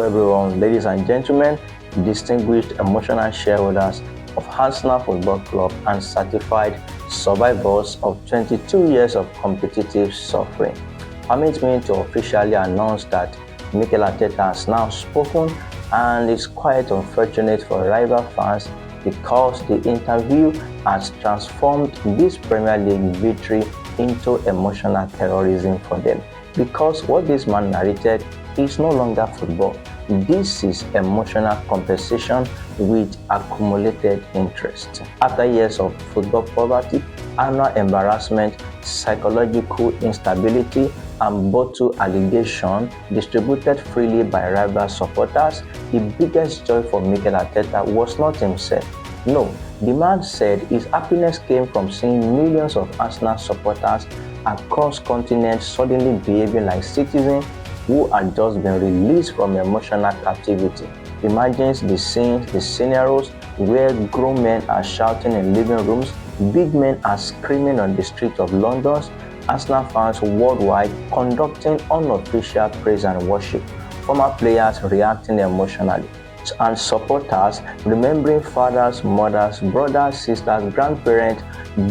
Everyone, ladies and gentlemen, distinguished emotional shareholders of Arsenal Football Club and certified survivors of 22 years of competitive suffering. Permit me to officially announce that Mikel Arteta has now spoken, and it's quite unfortunate for rival fans because the interview has transformed this Premier League victory into emotional terrorism for them. Because what this man narrated is no longer football. This is emotional compensation with accumulated interest. After years of football poverty, annual embarrassment, psychological instability, and bottle allegation distributed freely by rival supporters, the biggest joy for Mikel Arteta was not himself. No, the man said his happiness came from seeing millions of Arsenal supporters across continents suddenly behaving like citizens who had just been released from emotional captivity. Imagine the scenes, the scenarios where grown men are shouting in living rooms, big men are screaming on the streets of London, Arsenal fans worldwide conducting unofficial praise and worship, former players reacting emotionally, and supporters remembering fathers, mothers, brothers, sisters, grandparents,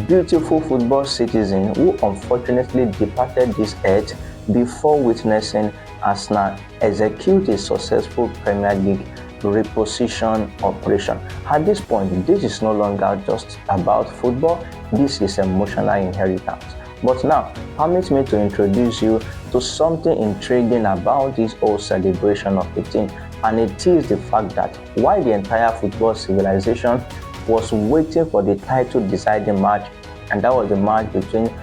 beautiful football citizens who unfortunately departed this earth before witnessing Arsenal execute a successful Premier League reposition operation. At this point, this is no longer just about football, this is emotional inheritance. But now, permit me to introduce you to something intriguing about this whole celebration of the team, and it is the fact that while the entire football civilization was waiting for the title deciding match, and that was the match between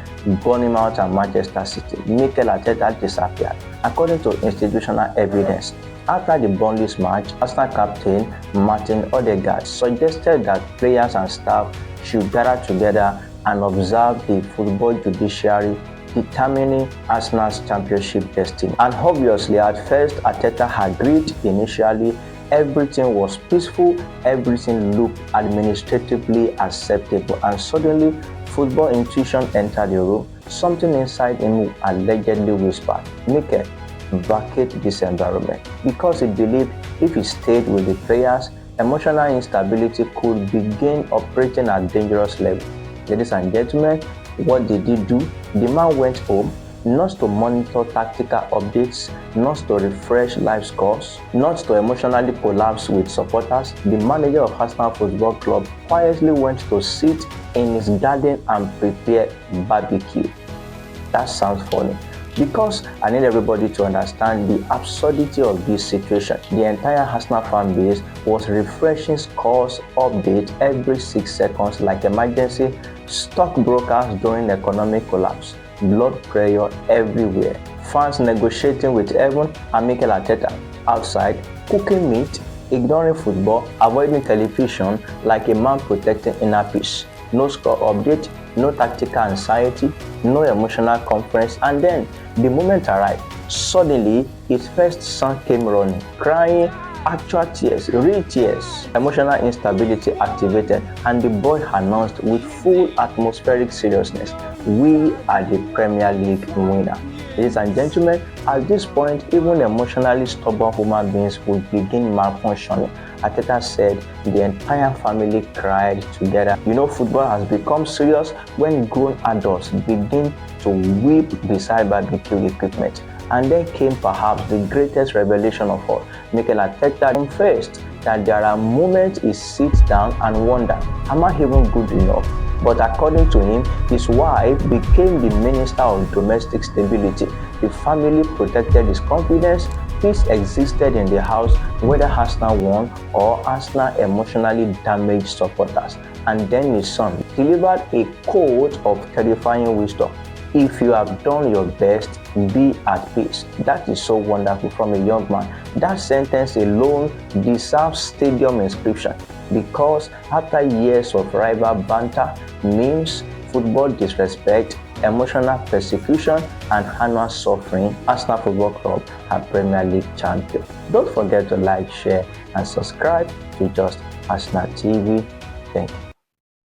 Bournemouth and Manchester City, Mikel Arteta disappeared. According to institutional evidence, after the Burnley match, Arsenal captain Martin Odegaard suggested that players and staff should gather together and observe the football judiciary determining Arsenal's championship destiny. And obviously, at first, Arteta agreed initially. Everything was peaceful, everything looked administratively acceptable, and suddenly, football intuition entered the room. Something inside him allegedly whispered, Mikel, vacate this environment, because he believed if he stayed with the players, emotional instability could begin operating at dangerous level. Ladies and gentlemen, what did he do? The man went home, not to monitor tactical updates, not to refresh live scores, not to emotionally collapse with supporters. The manager of Arsenal Football Club quietly went to sit in his garden and prepare barbecue. That sounds funny, because I need everybody to understand the absurdity of this situation. The entire Arsenal fan base was refreshing scores update every 6 seconds like emergency stockbrokers during economic collapse. Blood pressure everywhere. Fans negotiating with heaven, and Mikel Arteta outside cooking meat, ignoring football, avoiding television like a man protecting inner peace. No score update, no tactical anxiety, no emotional conference, and then the moment arrived. Suddenly, his first son came running, crying, actual tears, real tears. Emotional instability activated, and the boy announced with full atmospheric seriousness, "We are the Premier League winner." Ladies and gentlemen, at this point, even emotionally stubborn human beings would begin malfunctioning. Arteta said the entire family cried together. You know, football has become serious when grown adults begin to weep beside barbecue equipment. And then came perhaps the greatest revelation of all. Mikel Arteta confessed that there are moments he sits down and wonders, am I even good enough? But according to him, his wife became the minister of domestic stability. The family protected his confidence. Peace existed in the house whether Arsenal won or Arsenal emotionally damaged supporters. And then his son delivered a quote of terrifying wisdom. If you have done your best, be at peace. That is so wonderful from a young man. That sentence alone deserves stadium inscription, because after years of rival banter, memes, football disrespect, emotional persecution, and annual suffering, Arsenal Football Club are Premier League champion. Don't forget to like, share, and subscribe to Just Arsenal TV. Thank you.